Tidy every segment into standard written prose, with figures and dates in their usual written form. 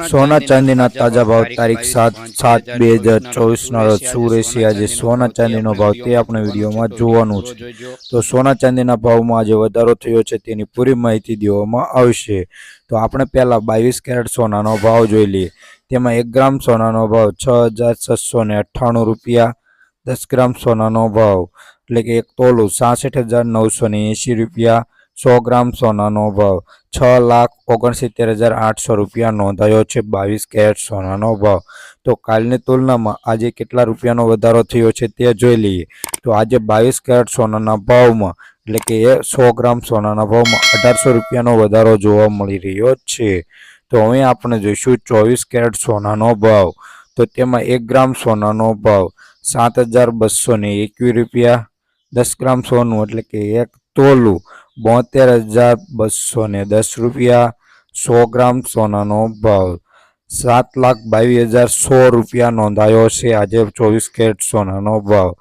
સોના ચાંદીના તાજા ભાવ તારીખ 7/7/2024 ના રોજ શું રહેશે આજે સોના ચાંદીનો ભાવ તે આપણે વિડીયોમાં જોવાનું છે। તો સોના ચાંદીના ભાવમાં આજે વધારો થયો છે તેની પૂરી માહિતી દેવામાં આવશે। તો આપણે પહેલા 22 કેરેટ સોનાનો ભાવ જોઈ લઈએ। તેમાં 1 ગ્રામ સોનાનો ભાવ 6,698 રૂપિયા, 10 ગ્રામ સોનાનો ભાવ એટલે કે 1 તોલું 66,980 રૂપિયા, 100 ગ્રામ સોનાનો ભાવ 6,69,800 રૂપિયા નોંધાયો છે 22 કેરેટ સોનાનો ભાવ। તો કાલની તુલનામાં આજે કેટલા રૂપિયાનો વધારો થયો છે તે જોઈ લઈએ। તો આજે 22 કેરેટ સોનાના ભાવમાં એટલે કે 100 ગ્રામ સોનાના ભાવમાં 1800 રૂપિયાનો વધારો જોવા મળી રહ્યો છે। તો હવે આપણે જોઈશું 24 કેરેટ સોનાનો ભાવ। તો તેમાં 1 ગ્રામ સોનાનો ભાવ 7,221 રૂપિયા, 10 ગ્રામ સોનું એટલે કે 1 તોલું 72,210 રૂપિયા, 100 ગ્રામ સોનાનો ભાવ 7,22,100 રૂપિયા નોંધાયો છે આજે 24 કેરેટ સોનાનો ભાવ।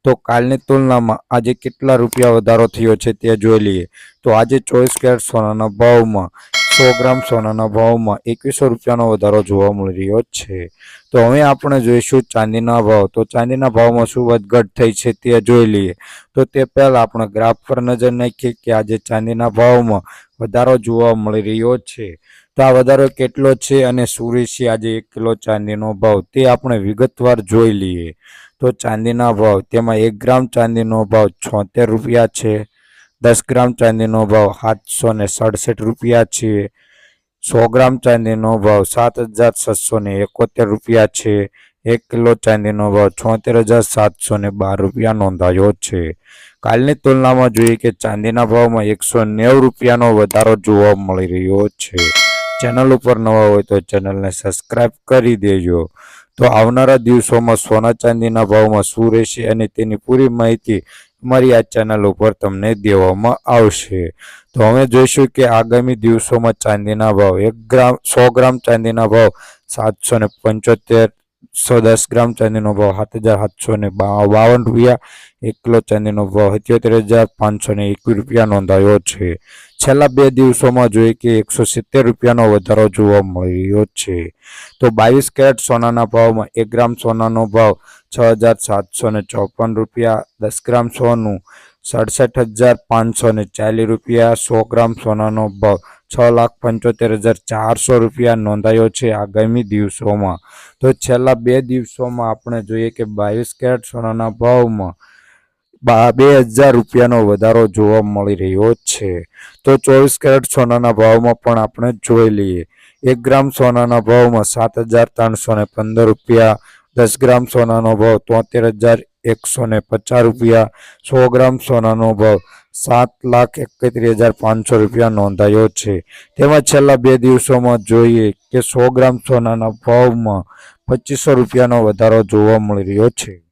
તો કાલની તુલનામાં આજે કેટલા રૂપિયા વધારો થયો છે તે જોઈ લઈએ। તો આજે 24 કેરેટ સોનાના ભાવમાં 100 ગ્રામ સોનાના ભાવમાં 2100 રૂપિયાનો વધારો જોવા મળી રહ્યો છે। તો હવે આપણે જોઈશું ચાંદીના ભાવ। તો ચાંદીના ભાવમાં શું વધઘટ થઈ છે તે જોઈ લઈએ। તો તે પહેલા આપણે ગ્રાફ પર નજર નાખીએ કે આજે ચાંદીના ભાવમાં વધારો જોવા મળી રહ્યો છે। તો આ વધારો કેટલો છે અને શું રહેશે આજે 1 કિલો ચાંદીનો ભાવ તે આપણે વિગતવાર જોઈ લઈએ। તો ચાંદીના ભાવ તેમાં 1 ગ્રામ ચાંદીનો ભાવ 76 રૂપિયા છે, 10 ગ્રામ ચાંદીનો ભાવ 767 રૂપિયા છે, 100 ગ્રામ ચાંદીનો ભાવ 7,771 રૂપિયા છે, 1 કિલો ચાંદીનો ભાવ 76,712 રૂપિયા નોંધાયો છે। કાલની તુલનામાં જોઈએ કે ચાંદીના ભાવમાં 190 રૂપિયાનો વધારો જોવા મળી રહ્યો છે। ચેનલ ઉપર નવા હોય તો ચેનલને સબસ્ક્રાઇબ કરી દેજો। તો આવનારા દિવસોમાં સોના ચાંદીના ભાવમાં શું રહેશે અને તેની પૂરી માહિતી અમારી આ ચેનલ ઉપર તમને દેવામાં આવશે। તો હવે જોઈશું કે આગામી દિવસોમાં ચાંદીના ભાવ 100 ગ્રામ ચાંદીના ભાવ 775, 10 ગ્રામ ચાંદીનો ભાવ 7,752 રૂપિયા, 1 કિલો ચાંદીનો ભાવ 77,521 રૂપિયા નોંધાયો છે। છેલ્લા 2 દિવસોમાં જોઈએ કે 170 રૂપિયાનો વધારો જોવા મળી રહ્યો છે। તો 22 કેરેટ સોનાના ભાવમાં 1 ગ્રામ સોનાનો ભાવ 6,754 રૂપિયા, 10 ગ્રામ સોનું 67,540 રૂપિયા, 100 ગ્રામ સોનાનો ભાવ 6,75,400 રૂપિયા નોંધાયો છે આગામી દિવસોમાં। તો છેલ્લા 2 દિવસોમાં આપણે જોઈએ કે 22 કેરેટ સોનાના ભાવમાં 2,000 રૂપિયાનો વધારો જોવા મળી રહ્યો છે। તો 24 કેરેટ સોનાના ભાવમાં પણ આપણે જોઈ લઈએ। 1 ગ્રામ સોનાના ભાવમાં 7,315 રૂપિયા, 10 ગ્રામ સોનાનો ભાવ 73,150 રૂપિયા, 100 ગ્રામ સોનાનો ભાવ 7,31,500 રૂપિયા નોંધાયો છે। તેમાં છેલ્લા 2 દિવસોમાં જોઈએ કે 100 ગ્રામ સોનાના ભાવમાં 2,500 રૂપિયાનો વધારો જોવા મળી રહ્યો છે।